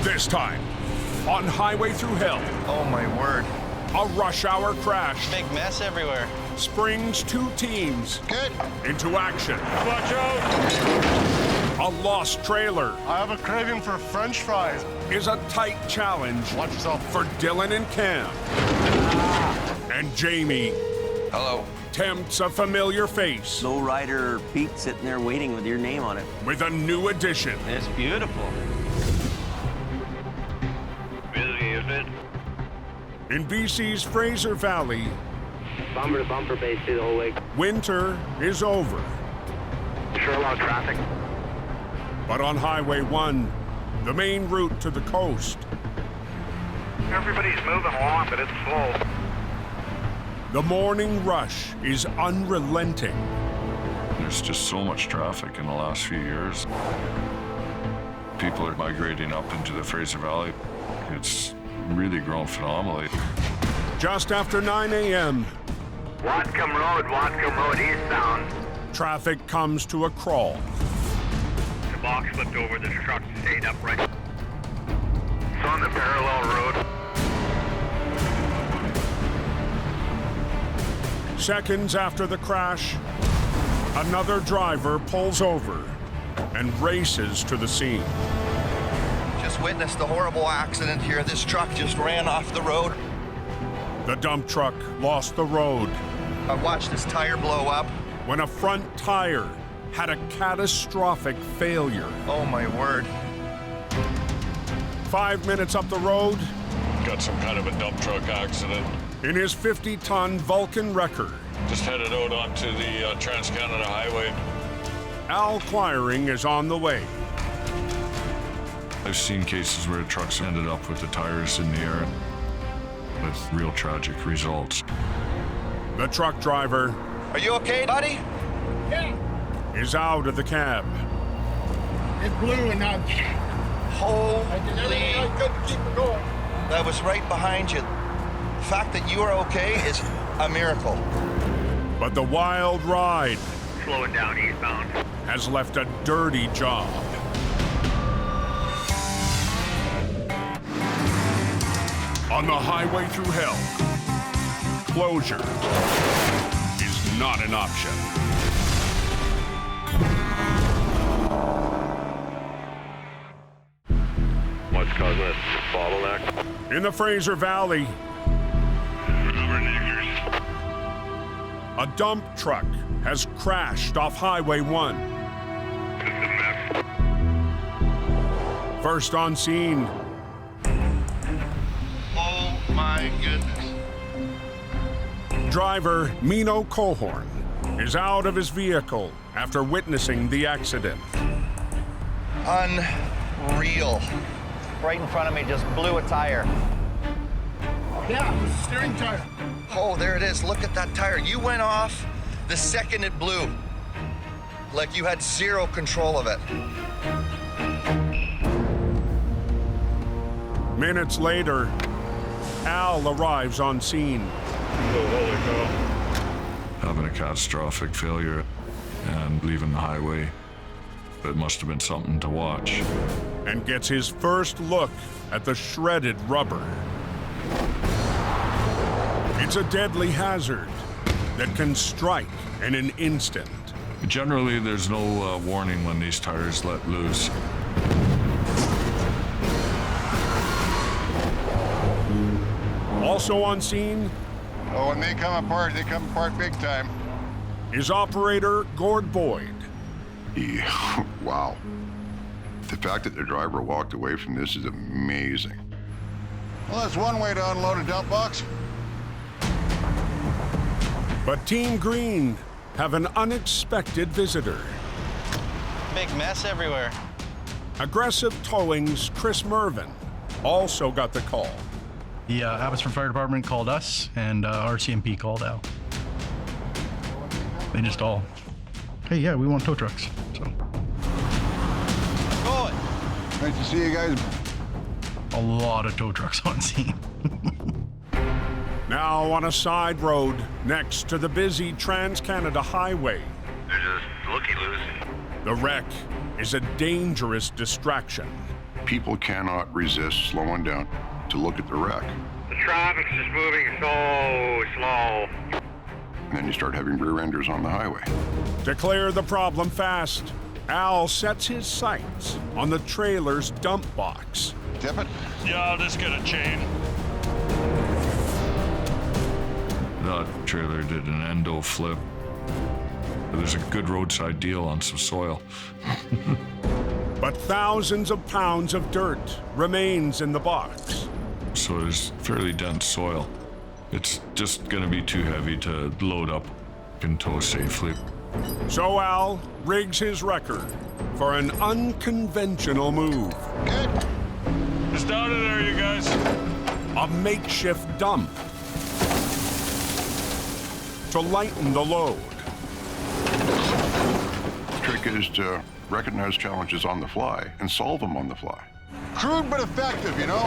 This time, on Highway Thru Hell, Oh my word. a rush hour crash Big mess everywhere. springs two teams Good. into action. Watch out! A lost trailer I have a craving for French fries. is a tight challenge Watch yourself. for Dylan and Cam. And Jamie Hello. tempts a familiar face Lowrider Pete sitting there waiting with your name on it. with a new addition. It's beautiful. Busy, is it? In BC's Fraser Valley, Bumper to bumper basically the whole way. winter is over. Sure a lot of traffic. But on Highway 1, the main route to the coast, Everybody's moving along, but it's slow. the morning rush is unrelenting. There's just so much traffic in the last few years. People are migrating up into the Fraser Valley. It's really grown phenomenally. Just after 9 a.m., Watcom Road, eastbound. traffic comes to a crawl. The box flipped over, the truck stayed upright. It's on the parallel road. Seconds after the crash, another driver pulls over and races to the scene. Just witnessed a horrible accident here. This truck just ran off the road. The dump truck lost the road I watched this tire blow up. when a front tire had a catastrophic failure. Oh my word. 5 minutes up the road, Got some kind of a dump truck accident. in his 50-ton Vulcan wrecker, Just headed out onto the Trans-Canada Highway. Al Quiring is on the way. I've seen cases where trucks ended up with the tires in the air with real tragic results. The truck driver Are you okay, buddy? is out of the cab. It blew and now Holy. I couldn't keep it going. That was right behind you. The fact that you are okay is a miracle. But the wild ride Slowing down eastbound. has left a dirty job. On the Highway Thru Hell, closure is not an option. What's causing this bottleneck? In the Fraser Valley, a dump truck has crashed off Highway 1. First on scene, Oh my goodness. driver Mino Cohorn is out of his vehicle after witnessing the accident. Unreal. Right in front of me just blew a tire. Yeah, it was a steering tire. Oh, there it is. Look at that tire. You went off the second it blew. Like you had zero control of it. Minutes later, Al arrives on scene. Having a catastrophic failure and leaving the highway. It must have been something to watch. And gets his first look at the shredded rubber. It's a deadly hazard that can strike in an instant. Generally, there's no warning when these tires let loose. Also on scene Oh, when they come apart big time. is operator Gord Boyd. Yeah, wow. The fact that the driver walked away from this is amazing. Well, that's one way to unload a dump box. But Team Green have an unexpected visitor. Big mess everywhere. Aggressive Towing's Chris Mervin also got the call. The Abbotsford Fire Department called us, and RCMP called Al. They just all, hey, yeah, we want tow trucks. So Going. Nice to see you guys. a lot of tow trucks on scene. Now on a side road next to the busy Trans-Canada Highway, They're just looky-loos. the wreck is a dangerous distraction. People cannot resist slowing down to look at the wreck. The traffic's just moving so slow. And then you start having rear enders on the highway. To clear the problem fast, Al sets his sights on the trailer's dump box. Tip it. Yeah, I'll just get a chain. That trailer did an endo flip. There's a good roadside deal on some soil. But thousands of pounds of dirt remains in the box. So there's fairly dense soil. It's just gonna be too heavy to load up and tow safely. So Al rigs his record for an unconventional move. Good. Just out of there, you guys. A makeshift dump to lighten the load. The trick is to recognize challenges on the fly and solve them on the fly. Crude but effective, you know?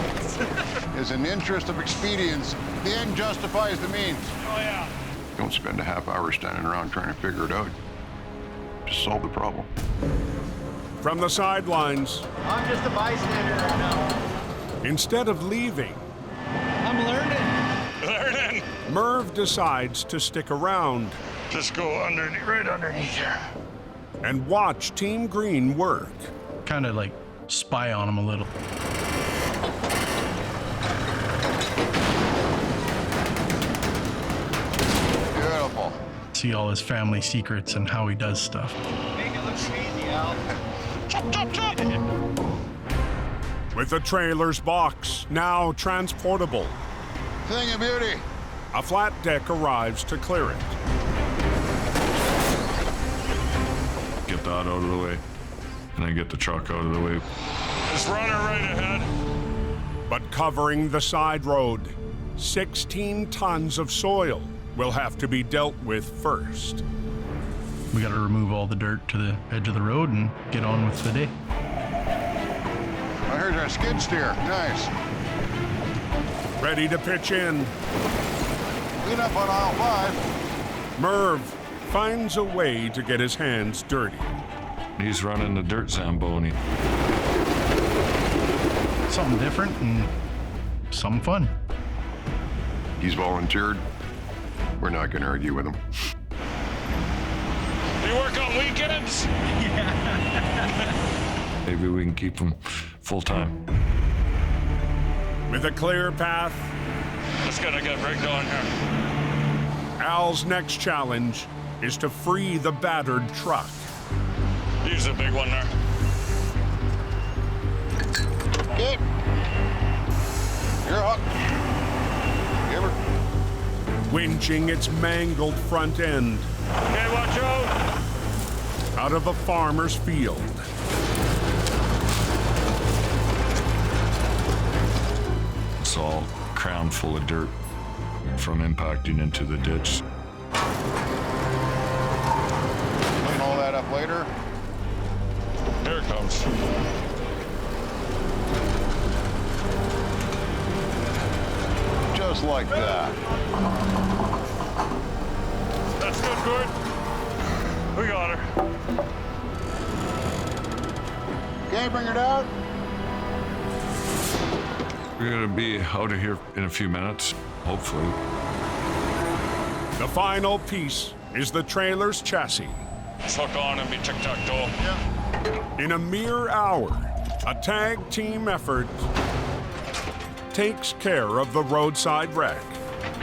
Is an interest of expedience. The end justifies the means. Oh, yeah. Don't spend a half hour standing around trying to figure it out. Just solve the problem. From the sidelines, I'm just a bystander right now. instead of leaving, I'm learning. Merv decides to stick around Just go underneath, right underneath here. and watch Team Green work. Kind of like spy on him a little. Beautiful. See all his family secrets and how he does stuff. Make it look easy, Al. With the trailer's box now transportable, Thing of beauty. a flat deck arrives to clear it. Get that out of the way, and then get the truck out of the way. Just run her right ahead. But covering the side road, 16 tons of soil will have to be dealt with first. We got to remove all the dirt to the edge of the road and get on with the day. Oh, here's our skid steer. Nice. Ready to pitch in, Clean up on aisle 5. Merv finds a way to get his hands dirty. He's running the dirt Zamboni. Something different and some fun. He's volunteered. We're not going to argue with him. You work on weekends? Maybe we can keep him full-time. With a clear path, Just gotta get rigged on here. Al's next challenge is to free the battered truck. He's a big one there. Good. You're hooked. Give her. Winching its mangled front end Okay, watch out. out of a farmer's field. It's all crammed full of dirt from impacting into the ditch. Clean all that up later. Here it comes. Just like that. That's good, Gord. We got her. Okay, bring her down. We're gonna be out of here in a few minutes, hopefully. The final piece is the trailer's chassis. Let's hook on and be tic-tac-toe. In a mere hour, a tag team effort takes care of the roadside wreck.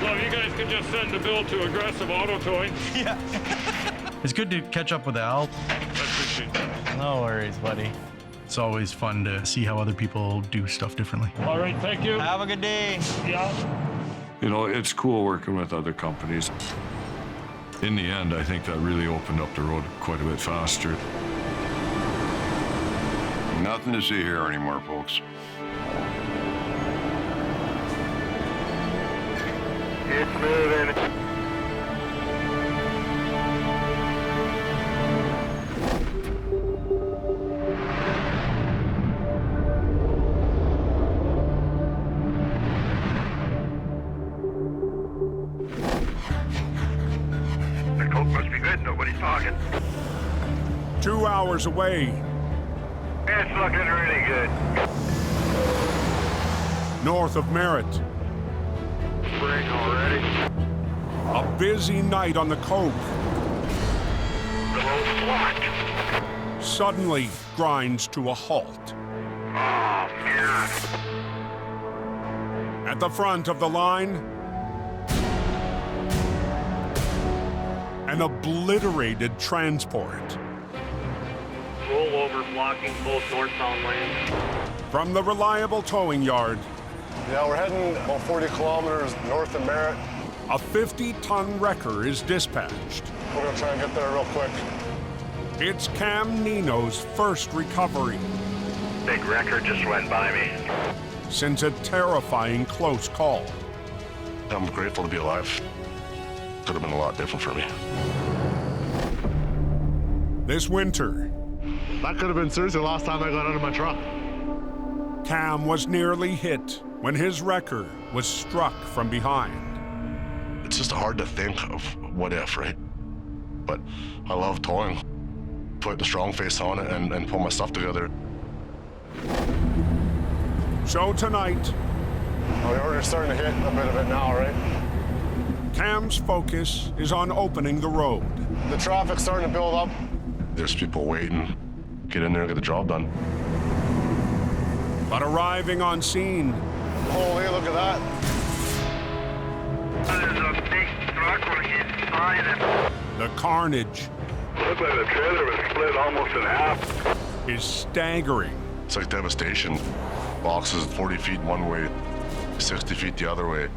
Well, you guys can just send the bill to Aggressive Auto Towing. It's good to catch up with Al. I appreciate that. No worries, buddy. It's always fun to see how other people do stuff differently. All right, thank you. Have a good day. Yeah. You know, it's cool working with other companies. In the end, I think that really opened up the road quite a bit faster. Nothing to see here anymore, folks. It's moving. The coke must be good. Nobody's talking. 2 hours away, It's looking really good. North of Merritt, Spring already. a busy night on the Coke The whole block. suddenly grinds to a halt. Oh, man. At the front of the line, an obliterated transport. Rollover blocking both northbound lanes. From the reliable towing yard, Yeah, we're heading about 40 kilometers north of Merritt. a 50-ton wrecker is dispatched. We're gonna try and get there real quick. It's Cam Nino's first recovery Big wrecker just went by me. since a terrifying close call. I'm grateful to be alive. Could have been a lot different for me. This winter, That could have been seriously the last time I got out of my truck. Cam was nearly hit when his wrecker was struck from behind. It's just hard to think of what if, right? But I love towing. Put the strong face on it and pull my stuff together. So tonight, Oh, you're already starting to hit a bit of it now, right? Cam's focus is on opening the road. The traffic's starting to build up. There's people waiting. Get in there and get the job done. But arriving on scene, Holy, look at that. There's a big truck on the inside. the carnage Looked like the trailer was split almost in half. is staggering. It's like devastation. Boxes 40 feet one way, 60 feet the other way.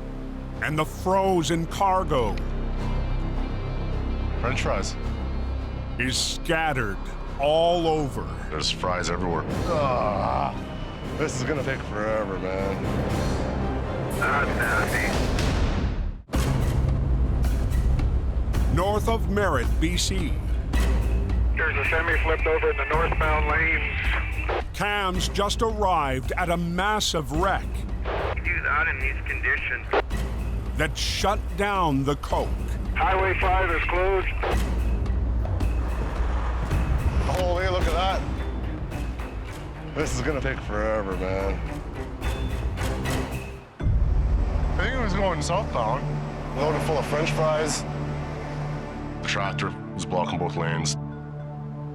And the frozen cargo French fries. is scattered all over. There's fries everywhere. Ah, this is gonna take forever, man. That's nasty. North of Merritt, BC, There's a semi flipped over in the northbound lanes. Cam's just arrived at a massive wreck Do that in these conditions. that shut down the Coke. Highway 5 is closed. Holy, look at that. This is gonna take forever, man. I think it was going southbound. Loaded full of French fries. The tractor was blocking both lanes.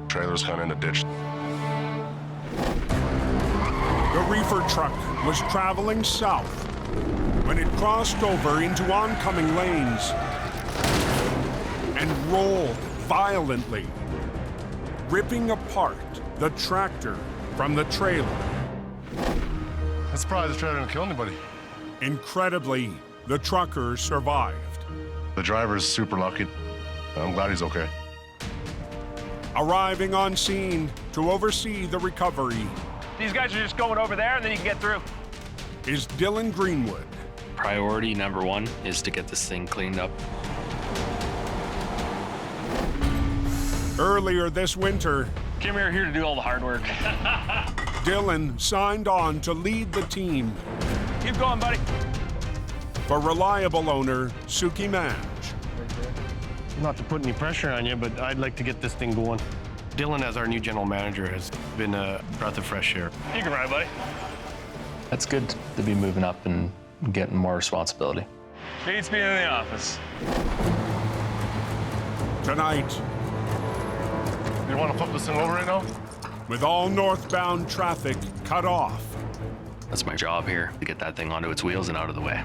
Trailer's kind of in a ditch. The reefer truck was traveling south when it crossed over into oncoming lanes and rolled violently, ripping apart the tractor from the trailer. I'm surprised the trailer didn't kill anybody. Incredibly, the trucker survived. The driver's super lucky. I'm glad he's okay. Arriving on scene to oversee the recovery These guys are just going over there and then you can get through. is Dylan Greenwood. Priority number one is to get this thing cleaned up. Earlier this winter, Kim, you're here to do all the hard work. Dylan signed on to lead the team Keep going, buddy. for reliable owner Suki Manj. Not to put any pressure on you, but I'd like to get this thing going. Dylan, as our new general manager, has been a breath of fresh air. You can ride, buddy. That's good to be moving up and getting more responsibility. Beats being in the office. Tonight, You want to flip this thing over right now? with all northbound traffic cut off, That's my job here, to get that thing onto its wheels and out of the way.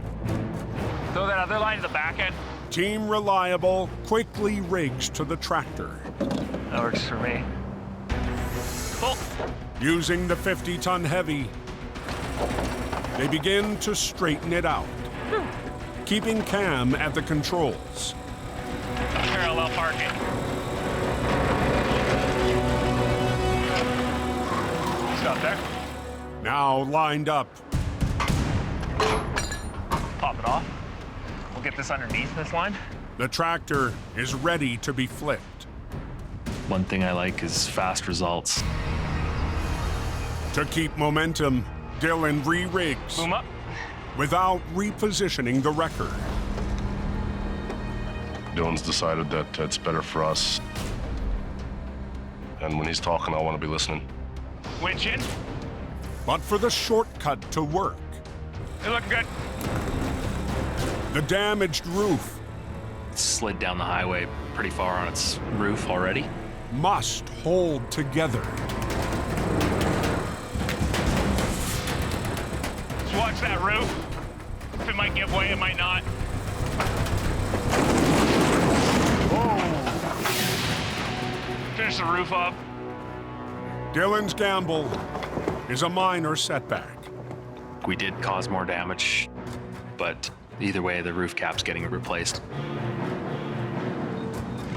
Throw that other line to the back end. Team Reliable quickly rigs to the tractor. That works for me. Cool. Using the 50-ton heavy, they begin to straighten it out, keeping Cam at the controls. Parallel parking. Stop there. Now lined up, Pop it off. We'll get this underneath this line. the tractor is ready to be flipped. One thing I like is fast results. To keep momentum, Dylan re-rigs Boom up. without repositioning the wrecker. Dylan's decided that it's better for us. And when he's talking, I want to be listening. Winch in. but for the shortcut to work. They look good. The damaged roof It's slid down the highway pretty far on its roof already. must hold together. Just watch that roof. If it might give way, it might not. Finish the roof up. Dylan's gamble is a minor setback. We did cause more damage, but either way, the roof cap's getting replaced.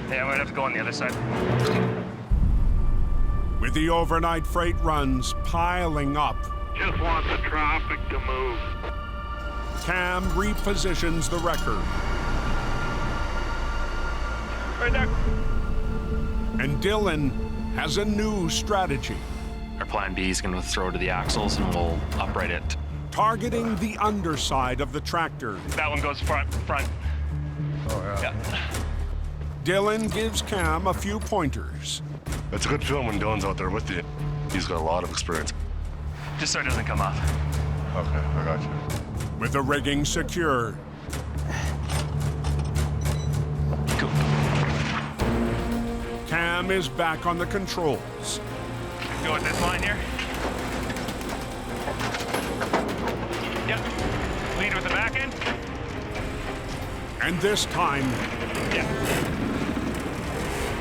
Yeah, I might have to go on the other side. With the overnight freight runs piling up, Just want the traffic to move. Cam repositions the record, Right there. and Dylan has a new strategy, Our plan B is going to throw to the axles and we'll upright it. targeting the underside of the tractor. That one goes front. Oh, yeah. Dylan gives Cam a few pointers. It's a good feeling when Dylan's out there with you. He's got a lot of experience. Just so it doesn't come off. Okay, I got you. With the rigging secure, Cool. Cam is back on the controls. Go with this line here. Yep. Lead with the back end. And this time, Yeah.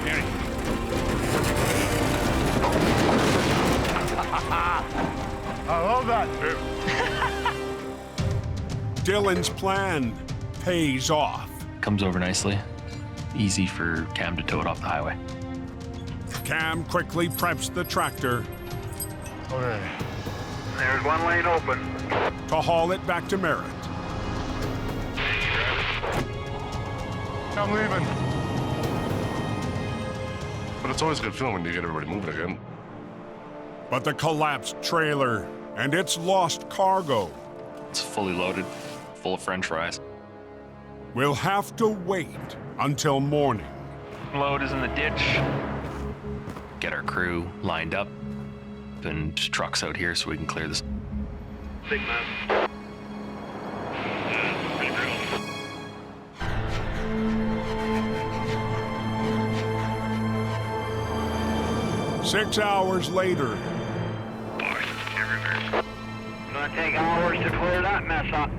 Beauty. I love that. Dylan's plan pays off. Comes over nicely. Easy for Cam to tow it off the highway. Cam quickly preps the tractor Okay. There's one lane open. to haul it back to Merritt. I'm leaving. But it's always a good feeling when you get everybody moving again. But the collapsed trailer and its lost cargo It's fully loaded, full of French fries. will have to wait until morning. Load is in the ditch. Get our crew lined up and trucks out here so we can clear this. Big mess. Yeah, pretty brutal. 6 hours later, Gonna take hours to clear that mess up.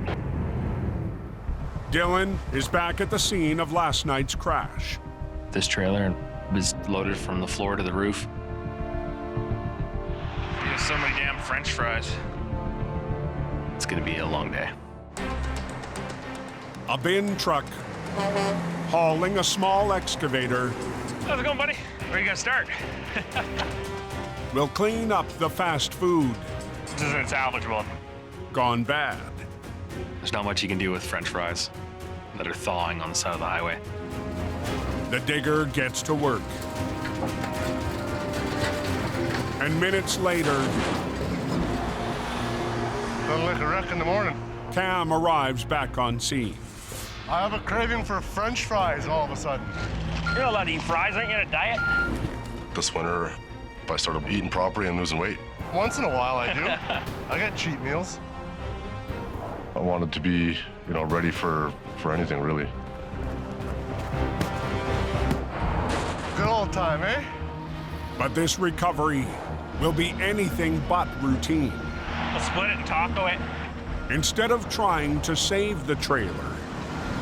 Dylan is back at the scene of last night's crash. This trailer was loaded from the floor to the roof. There's so many damn French fries. It's gonna be a long day. A bin truck hauling a small excavator How's it going, buddy? Where are you gonna start? will clean up the fast food This isn't salvageable. gone bad. There's not much you can do with French fries that are thawing on the side of the highway. The digger gets to work. And minutes later, Sounds like a wreck in the morning. Cam arrives back on scene. I have a craving for French fries all of a sudden. You're not allowed to eat fries, aren't you, on a diet? This winter, I started eating properly and losing weight. Once in a while I do. I get cheat meals. I wanted to be, ready for anything really. Good old time, eh? But this recovery will be anything but routine. We'll split it and taco it. Instead of trying to save the trailer,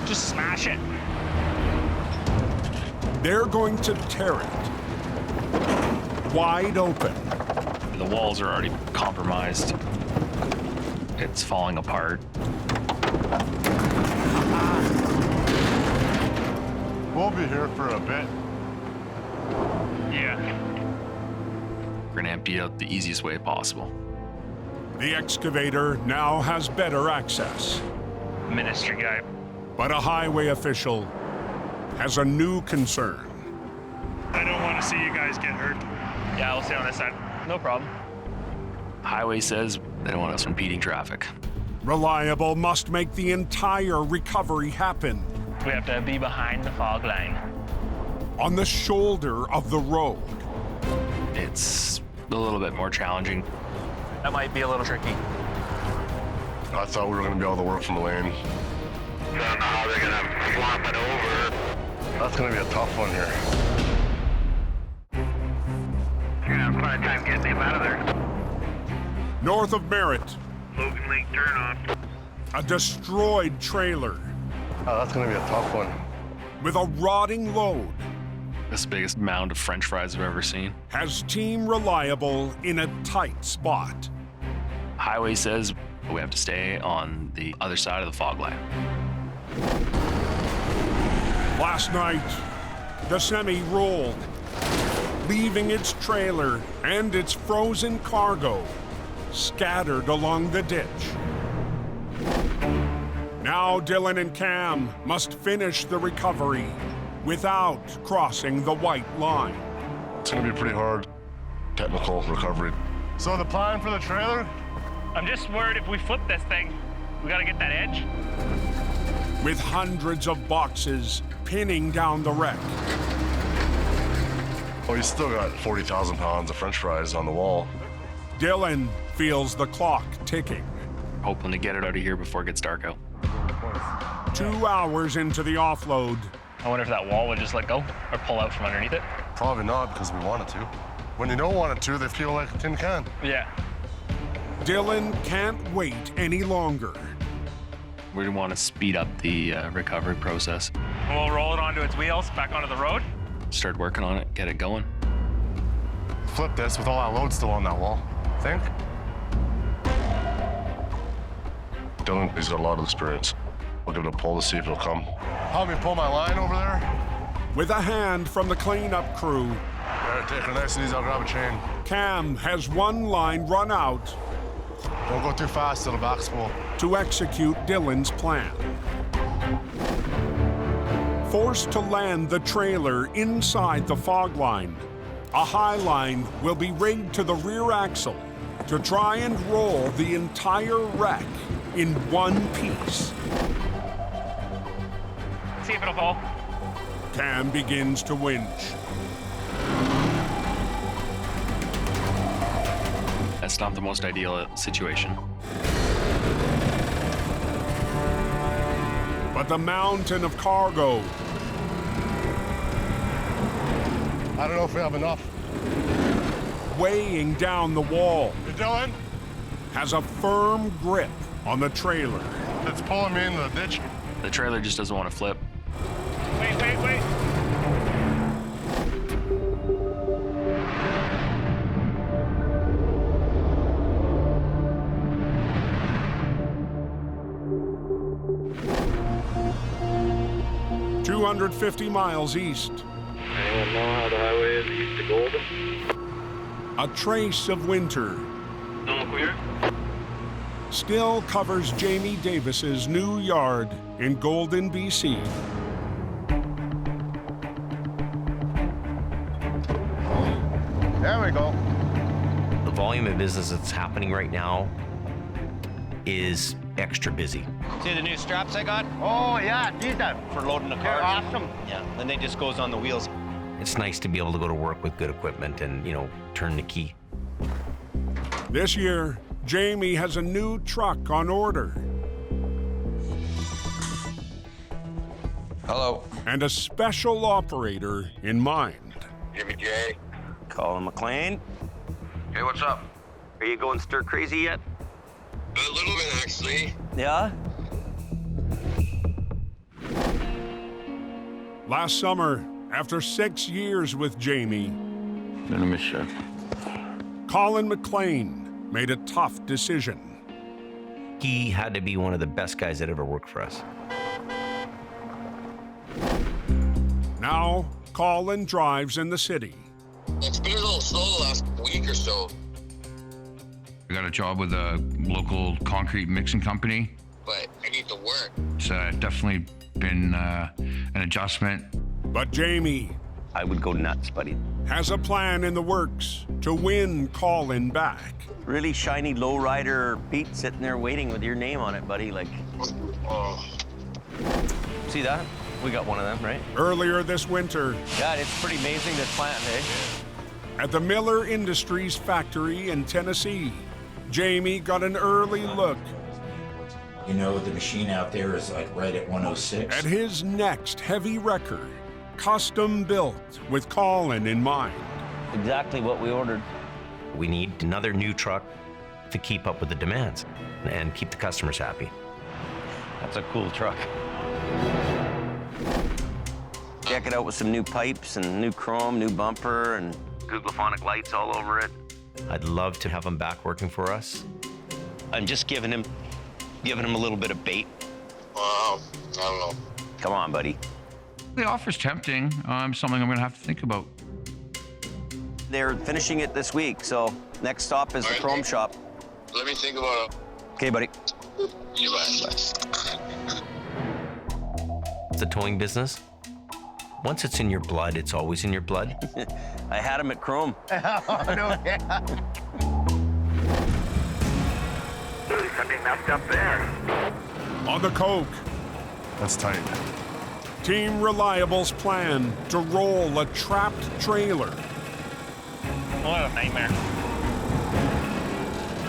Just smash it. they're going to tear it wide open. The walls are already compromised. It's falling apart. We'll be here for a bit. Yeah. We're gonna empty it out the easiest way possible. The excavator now has better access, Ministry guy. but a highway official has a new concern. I don't want to see you guys get hurt. Yeah, we'll stay on this side. No problem. Highway says they don't want us impeding traffic. Reliable must make the entire recovery happen We have to be behind the fog line. on the shoulder of the road. It's a little bit more challenging. That might be a little tricky. I thought we were going to be able to work from the lane. I don't know how they're gonna flop it over. That's going to be a tough one here. You're gonna have quite a time getting him out of there. North of Merritt, Logan Lake turnoff. a destroyed trailer Oh, that's going to be a tough one. with a rotting load This is the biggest mound of French fries I've ever seen. has Team Reliable in a tight spot. Highway says we have to stay on the other side of the fog line. Last night, the semi rolled, leaving its trailer and its frozen cargo scattered along the ditch. Now Dylan and Cam must finish the recovery without crossing the white line. It's going to be pretty hard. Technical recovery. So the plan for the trailer? I'm just worried if we flip this thing, we gotta get that edge. With hundreds of boxes pinning down the wreck. Oh, you still got 40,000 pounds of French fries on the wall. Dylan feels the clock ticking. Hoping to get it out of here before it gets dark out. 2 hours into the offload, I wonder if that wall would just let go or pull out from underneath it. Probably not, because we wanted to. When you don't want it to, they feel like a tin can. Yeah. Dylan can't wait any longer. We want to speed up the recovery process. We'll roll it onto its wheels, back onto the road. Start working on it, get it going. Flip this with all that load still on that wall. Think? Dylan, he's got a lot of experience. We'll give it a pull to see if it'll come. Help me pull my line over there. With a hand from the cleanup crew, All right, take her nice and easy. I'll grab a chain. Cam has one line run out Don't go too fast, it'll back spool. to execute Dylan's plan. Forced to land the trailer inside the fog line, a high line will be rigged to the rear axle to try and roll the entire wreck in one piece. See if it'll fall. Cam begins to winch. That's not the most ideal situation. But the mountain of cargo I don't know if we have enough. weighing down the wall Hey, Dylan, has a firm grip on the trailer. it's pulling me in the ditch. The trailer just doesn't want to flip. Wait, wait, wait. Two 250 miles east. Anyone know how the highway is east to Golden? A trace of winter No clear? still covers Jamie Davis's new yard in Golden, BC. There we go. The volume of business that's happening right now is extra busy. See the new straps I got? Oh, yeah, these are For loading the they're car? awesome. Yeah, then they just goes on the wheels. It's nice to be able to go to work with good equipment and, turn the key. This year, Jamie has a new truck on order. Hello. And a special operator in mind. Jimmy J. Colin McLean, Hey, what's up? are you going stir crazy yet? A little bit, actually. Yeah? Last summer, after 6 years with Jamie, Gonna miss you. Colin McLean made a tough decision. He had to be one of the best guys that ever worked for us. Now, Colin drives in the city. It's been a little slow the last week or so, I got a job with a local concrete mixing company. but I need to work. It's definitely been an adjustment. But Jamie I would go nuts, buddy. has a plan in the works to win Colin back. Really shiny lowrider Pete sitting there waiting with your name on it, buddy. Like, Oh. See that? We got one of them, right? Earlier this winter, God, it's pretty amazing this plant, eh? At the Miller Industries factory in Tennessee, Jamie got an early look You know, the machine out there is like right at 106. at his next heavy wrecker, custom built with Colin in mind. Exactly what we ordered. We need another new truck to keep up with the demands and keep the customers happy. That's a cool truck. Check it out with some new pipes and new chrome, new bumper, and Googlephonic lights all over it. I'd love to have him back working for us. I'm just giving him a little bit of bait. I don't know. Come on, buddy. The offer's tempting. Something I'm going to have to think about. They're finishing it this week, so next stop is the chrome shop. Let me think about it. Okay, buddy. You bet. The towing business, once it's in your blood, it's always in your blood. I had him at chrome. Something messed up there. On the Coke, That's tight. Team Reliable's plan to roll a trapped trailer What a nightmare.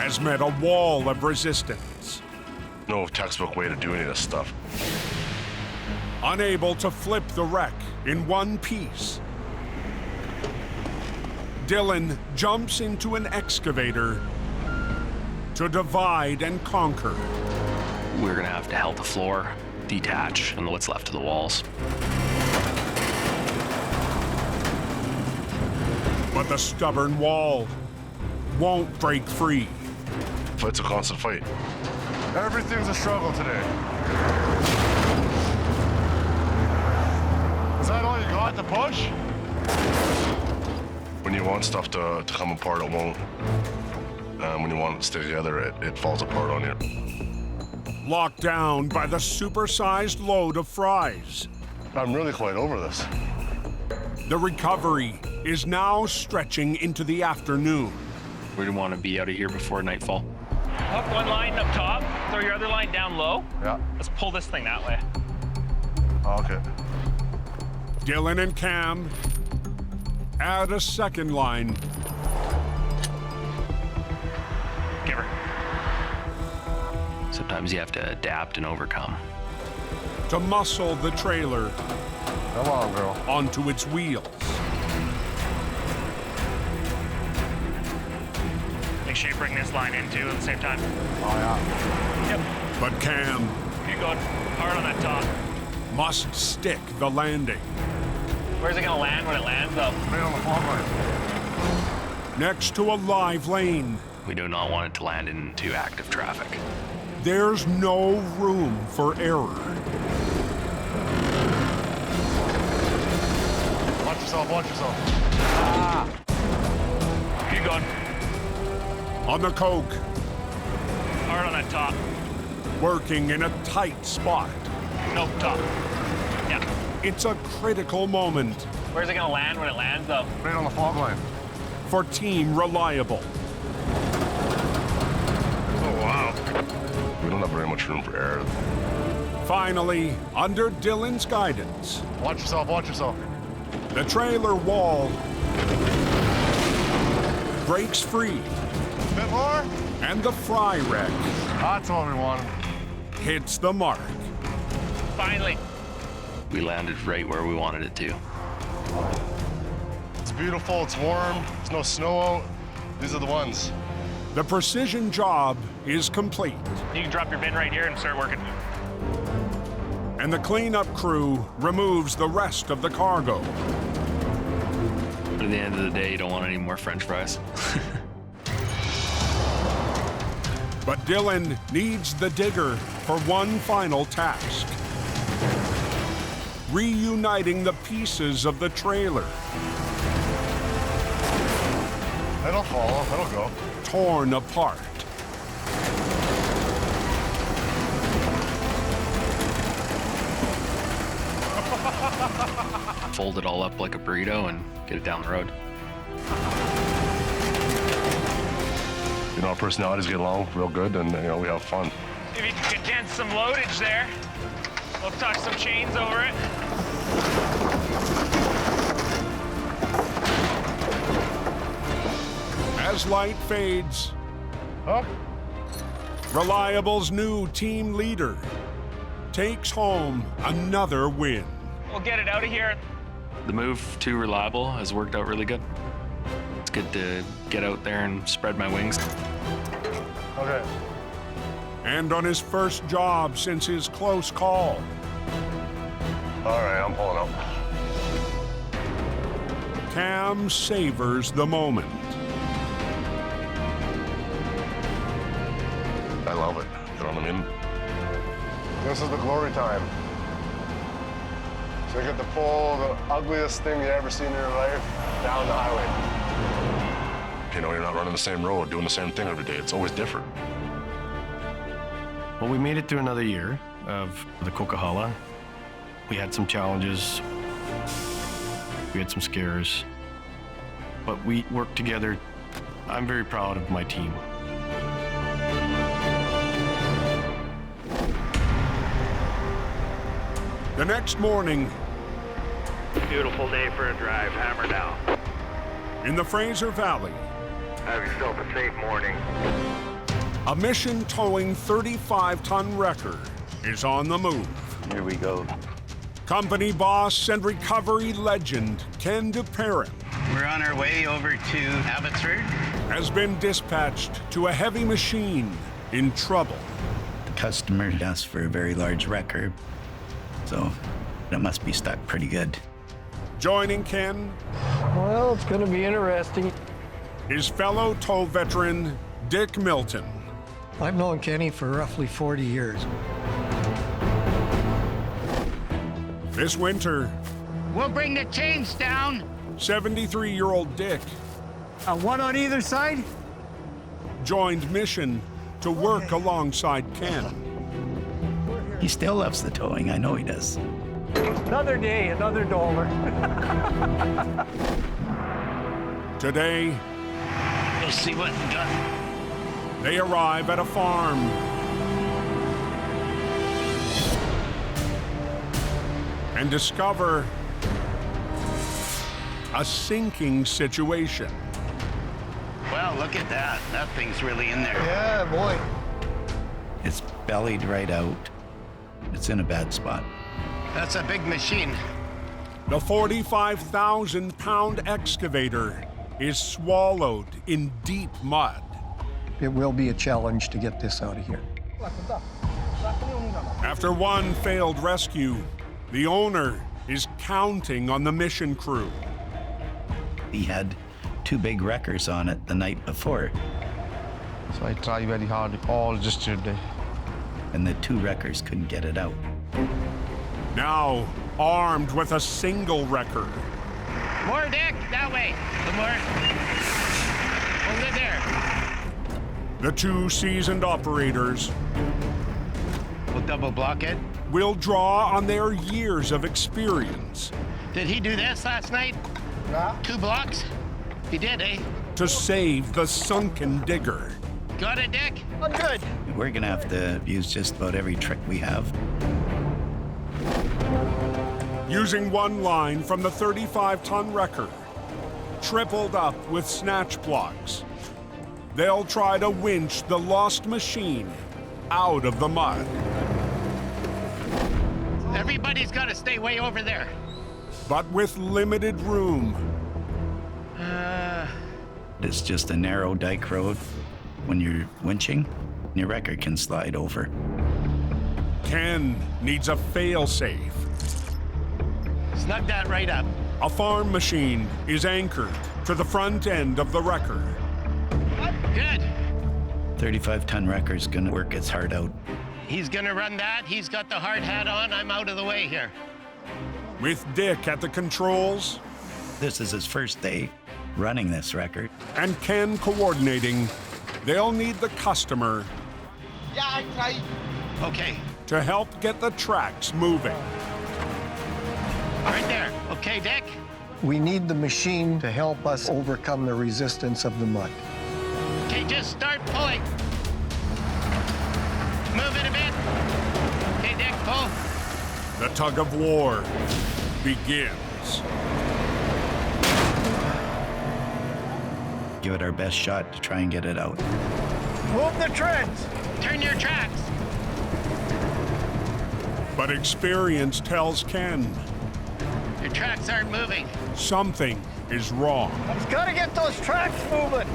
has met a wall of resistance. No textbook way to do any of this stuff. Unable to flip the wreck in one piece, Dylan jumps into an excavator to divide and conquer. We're gonna have to halt the floor, detach, and what's left of the walls. But the stubborn wall won't break free. It's a constant fight. Everything's a struggle today. Is that all you got to push? When you want stuff to come apart, it won't. When you want it to stay together, it falls apart on you. Locked down by the supersized load of fries. I'm really quite over this. The recovery is now stretching into the afternoon. We want to be out of here before nightfall. Hook one line up top, throw your other line down low. Yeah. Let's pull this thing that way. Okay. Dylan and Cam add a second line Give her. Sometimes you have to adapt and overcome. to muscle the trailer Come on, girl. onto its wheels. Make sure you bring this line in too at the same time. Oh, yeah. Yep. But Cam You're going hard on that top. must stick the landing. Where's it gonna land when it lands though? Right on the fog line. Next to a live lane, We do not want it to land into active traffic. there's no room for error. Watch yourself, watch yourself. Keep going. On the Coke, Hard on that top. working in a tight spot. Nope, top. Yeah. It's a critical moment Where's it gonna land when it lands though? Right on the fog line. for Team Reliable. Oh, wow. We don't have very much room for error. Finally, under Dylan's guidance, Watch yourself, watch yourself. the trailer wall breaks free Bit more? and the fry wreck That's what we wanted. hits the mark. Finally. We landed right where we wanted it to. It's beautiful, it's warm, there's no snow out. These are the ones. The precision job is complete, You can drop your bin right here and start working. and the cleanup crew removes the rest of the cargo. But at the end of the day, you don't want any more French fries. But Dylan needs the digger for one final task: reuniting the pieces of the trailer, It'll fall, it'll go. torn apart. Fold it all up like a burrito and get it down the road. You know, our personalities get along real good and, we have fun. If you can condense some loadage there, we'll tuck some chains over it. as light fades, Oh, Reliable's new team leader takes home another win. We'll get it out of here. The move to Reliable has worked out really good. It's good to get out there and spread my wings. okay. And on his first job since his close call, All right, I'm pulling up. Cam savors the moment. I love it. You know what I mean? This is the glory time. So you get to pull the ugliest thing you ever seen in your life down the highway. You know, you're not running the same road, doing the same thing every day. It's always different. Well, we made it through another year of the Coquihalla. We had some challenges. We had some scares. But we worked together. I'm very proud of my team. The next morning, Beautiful day for a drive. Hammer down. in the Fraser Valley, Have yourself a safe morning. a mission towing 35-ton wrecker is on the move. Here we go. Company boss and recovery legend Ken DeParent We're on our way over to Abbotsford. has been dispatched to a heavy machine in trouble. The customer asked for a very large wrecker, so it must be stuck pretty good. Joining Ken, Well, it's gonna be interesting. his fellow tow veteran Dick Milton. I've known Kenny for roughly 40 years. This winter, We'll bring the chains down. 73-year-old Dick One on either side? joined mission to work alongside Ken. He still loves the towing. I know he does. Another day, another dollar. Today, We'll see what we got. they arrive at a farm. And discover a sinking situation. Well, look at that. That thing's really in there. Yeah, boy. It's bellied right out. It's in a bad spot. That's a big machine. The 45,000-pound excavator is swallowed in deep mud. It will be a challenge to get this out of here. After one failed rescue, the owner is counting on the mission crew. He had 2 big wreckers on it the night before. So I try very hard all just today. And the 2 wreckers couldn't get it out. Now armed with a single wrecker, More, Dick. That way. Some more. Hold it there. the 2 seasoned operators We'll double block it. will draw on their years of experience Did he do this last night? 2 blocks? He did, eh? to save the sunken digger. Got it, Dick? Oh, good. We're gonna have to use just about every trick we have. Using one line from the 35-ton wrecker, tripled up with snatch blocks, they'll try to winch the lost machine out of the mud. Everybody's got to stay way over there. But with limited room, It's just a narrow dike road. When you're winching, your wrecker can slide over. Ken needs a fail-safe. Snug that right up. A farm machine is anchored to the front end of the wrecker. Good. 35-ton wrecker's gonna work its heart out. He's gonna run that. He's got the hard hat on. I'm out of the way here. With Dick at the controls This is his first day running this wrecker. and Ken coordinating, they'll need the customer Yeah, I try. Okay, to help get the tracks moving. right there. Okay, Dick. We need the machine to help us overcome the resistance of the mud. Okay, just start pulling. Move it a bit. Okay, Dick, pull. The tug of war begins. give it our best shot to try and get it out. Move the treads. Turn your tracks. But experience tells Ken Your tracks aren't moving. something is wrong. I've got to get those tracks moving.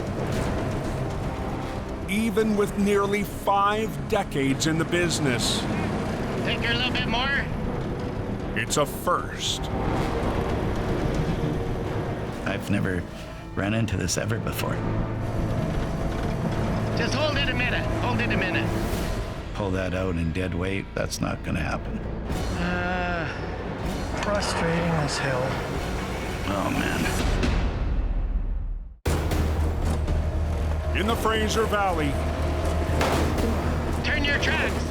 Even with nearly 5 decades in the business, Think you're a little bit more? it's a first. I've never run into this ever before. Just hold it a minute. Hold it a minute. Pull that out in dead weight, that's not gonna happen. Frustrating as hell. Oh, man. In the Fraser Valley, Turn your tracks.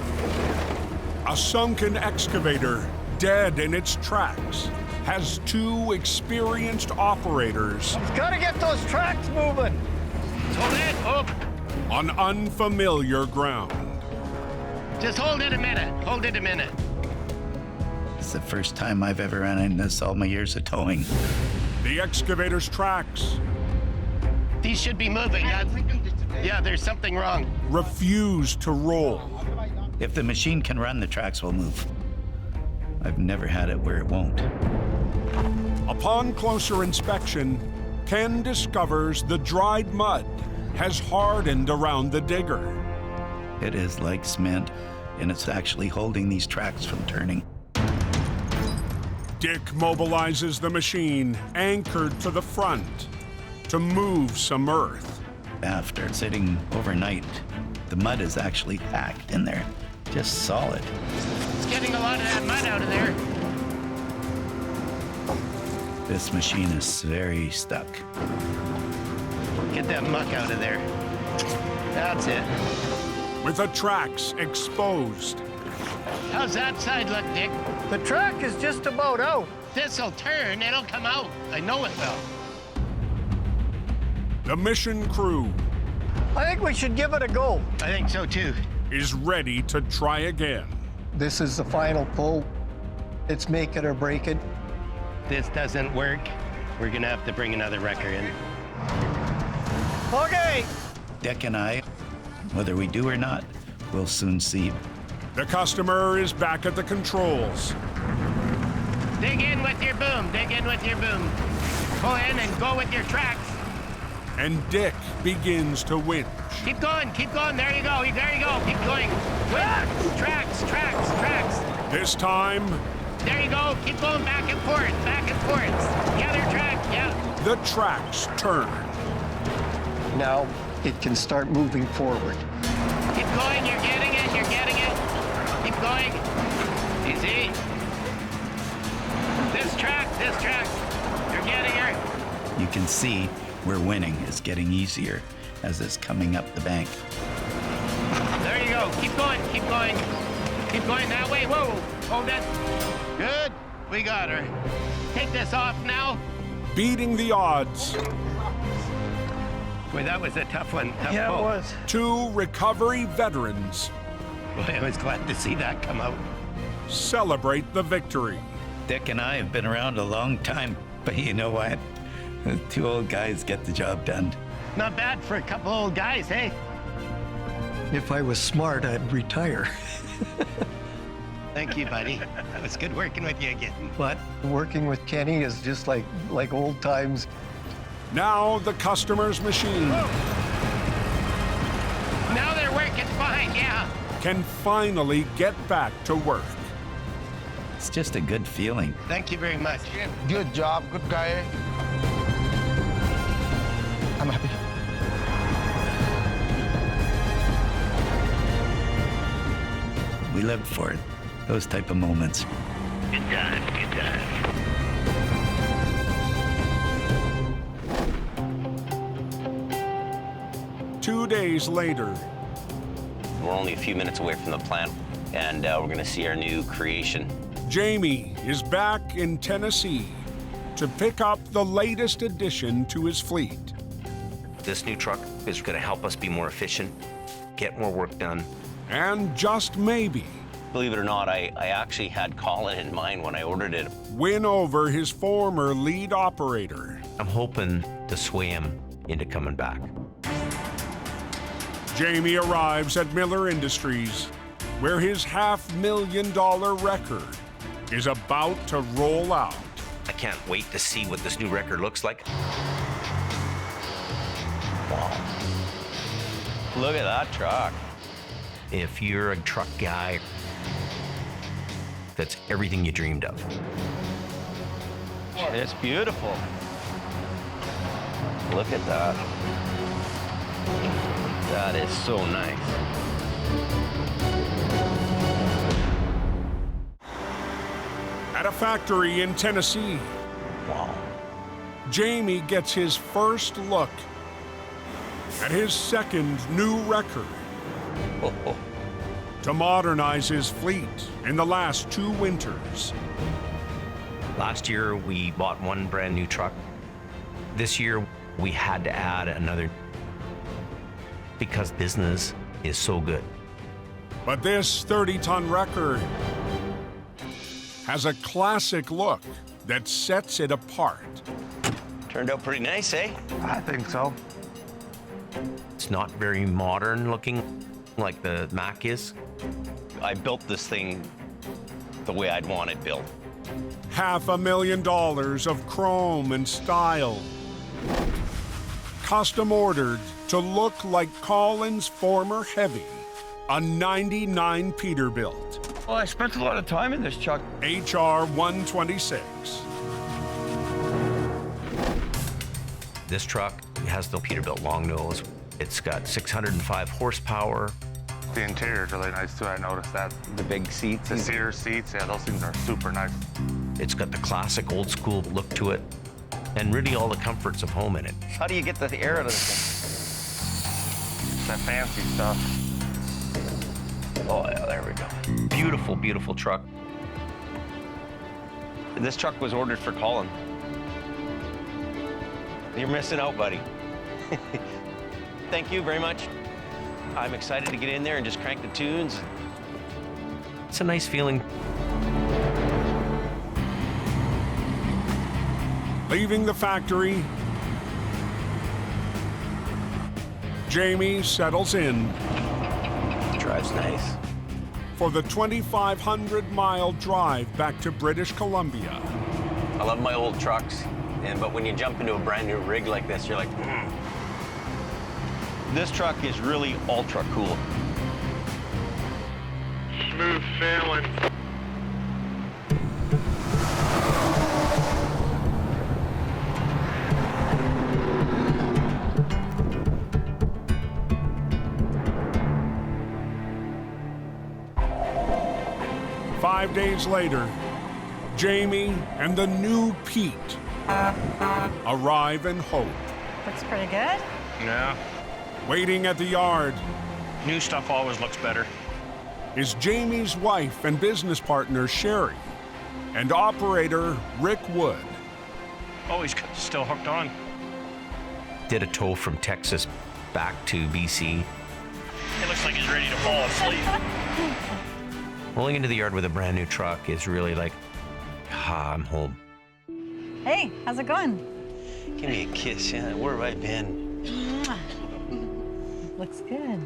a sunken excavator, dead in its tracks, has 2 experienced operators I've got to get those tracks moving. Hold it. Oh, on unfamiliar ground. just hold it a minute. Hold it a minute. It's the first time I've ever run into this all my years of towing. The excavator's tracks These should be moving. Yeah, there's something wrong. refuse to roll. If the machine can run, the tracks will move. I've never had it where it won't. Upon closer inspection, Ken discovers the dried mud has hardened around the digger. It is like cement, and it's actually holding these tracks from turning. Dick mobilizes the machine, anchored to the front, to move some earth. After sitting overnight, the mud is actually packed in there, just solid. It's getting a lot of that mud out of there. This machine is very stuck. Get that muck out of there. That's it. With the tracks exposed, How's that side look, Dick? The track is just about out. This'll turn, it'll come out. I know it will. the mission crew I think we should give it a go. I think so too. is ready to try again. This is the final pull. It's make it or break it. This doesn't work. We're gonna have to bring another wrecker in. Okay. Dick and I, whether we do or not, we'll soon see. The customer is back at the controls. Dig in with your boom. Dig in with your boom. Pull in and go with your tracks. And Dick begins to winch. Keep going. Keep going. There you go. There you go. Keep going. Winch. Tracks. Tracks. Tracks. This time, There you go. Keep going back and forth. Back and forth. The other track. Yeah. the tracks turn. Now it can start moving forward. Keep going. You're getting it. You're getting it. Keep going. Easy. This track. This track. You're getting her. You can see where winning is getting easier as it's coming up the bank. There you go. Keep going. Keep going. Keep going that way. Whoa. Hold it. Good. We got her. Take this off now. Beating the odds. Boy, that was a tough one. Tough Yeah, pull. it was. 2 recovery veterans Boy, I was glad to see that come out. celebrate the victory. Dick and I have been around a long time, but you know what? The 2 old guys get the job done. Not bad for a couple old guys, hey? If I was smart, I'd retire. Thank you, buddy. It was good working with you again. But working with Kenny is just like old times. Now the customer's machine Now they're working fine, yeah. can finally get back to work. It's just a good feeling. Thank you very much. Good job, good guy. I'm happy. We lived for it. Those type of moments. Good times, good times. Two days later, We're only a few minutes away from the plant, and we're going to see our new creation. Jamie is back in Tennessee to pick up the latest addition to his fleet. This new truck is going to help us be more efficient, get more work done. And just maybe, Believe it or not, I actually had Colin in mind when I ordered it. win over his former lead operator. I'm hoping to sway him into coming back. Jamie arrives at Miller Industries, where his $500,000 record is about to roll out. I can't wait to see what this new record looks like. Wow. Look at that truck. If you're a truck guy, that's everything you dreamed of. It's beautiful. Look at that. That is so nice. At a factory in Tennessee, wow, Jamie gets his first look at his second new record. To modernize his fleet in the last 2 winters. Last year, we bought one brand new truck. This year, we had to add another because business is so good. But this 30-ton record has a classic look that sets it apart. Turned out pretty nice, eh? I think so. It's not very modern looking like the Mac is. I built this thing the way I'd want it built. $500,000 of chrome and style. Custom ordered to look like Colin's former Heavy, a 99 Peterbilt. Well, I spent a lot of time in this truck. HR 126. This truck has the Peterbilt long nose. It's got 605 horsepower. The interior is really nice too, I noticed that. The big seats. The cedar seats, yeah, those things are super nice. It's got the classic old school look to it, and really all the comforts of home in it. How do you get the air out of this That fancy stuff. thing? Oh yeah, there we go. Beautiful, beautiful truck. This truck was ordered for Colin. You're missing out, buddy. Thank you very much. I'm excited to get in there and just crank the tunes. It's a nice feeling. Leaving the factory, Jamie settles in. Drives nice. For the 2,500-mile drive back to British Columbia. I love my old trucks, but when you jump into a brand new rig like this, you're like, This truck is really ultra cool. Smooth sailing. Five days later, Jamie and the new Pete arrive in Hope. Looks pretty good. Yeah. Waiting at the yard New stuff always looks better. is Jamie's wife and business partner, Sherry, and operator Rick Wood. Oh, he's still hooked on. Did a tow from Texas back to BC. It looks like he's ready to fall asleep. Rolling into the yard with a brand new truck is really like, I'm home. Hey, how's it going? Give me a kiss, yeah. Where have I been? Looks good.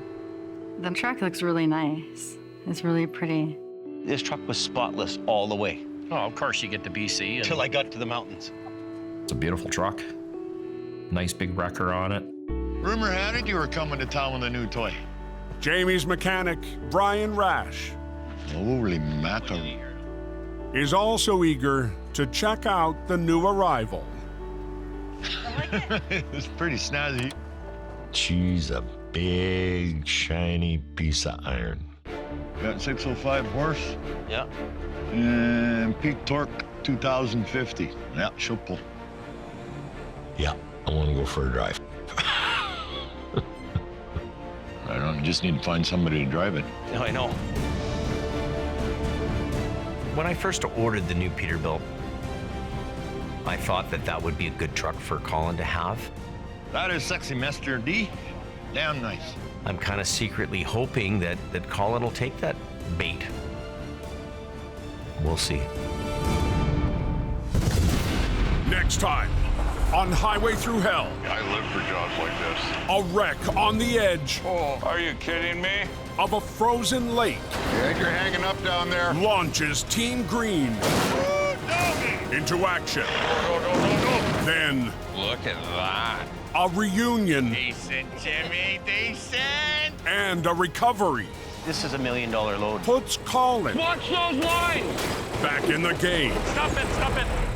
The truck looks really nice. It's really pretty. This truck was spotless all the way. Oh, of course you get to BC. Until I got to the mountains. It's a beautiful truck. Nice big wrecker on it. Rumor had it you were coming to town with a new toy. Jamie's mechanic, Brian Rash, Holy mackerel. is also eager to check out the new arrival. It's pretty snazzy. She's a big, shiny piece of iron. Got 605 horse. Yeah. And peak torque 2050. Yeah, she'll pull. Yeah, I want to go for a drive. I don't just need to find somebody to drive it. I know. When I first ordered the new Peterbilt, I thought that would be a good truck for Colin to have. That is sexy, Mr. D. Damn nice. I'm kind of secretly hoping that Colin will take that bait. We'll see. Next time on Highway Thru Hell. I live for jobs like this. A wreck on the edge. Oh, are you kidding me? Of a frozen lake. Yeah, you're hanging up down there. Launches Team Green into action. Then, look at that. A reunion. Decent, Jimmy, decent. And a recovery. This is $1 million load. Puts Colin Watch those lines. back in the game. Stop it, stop it.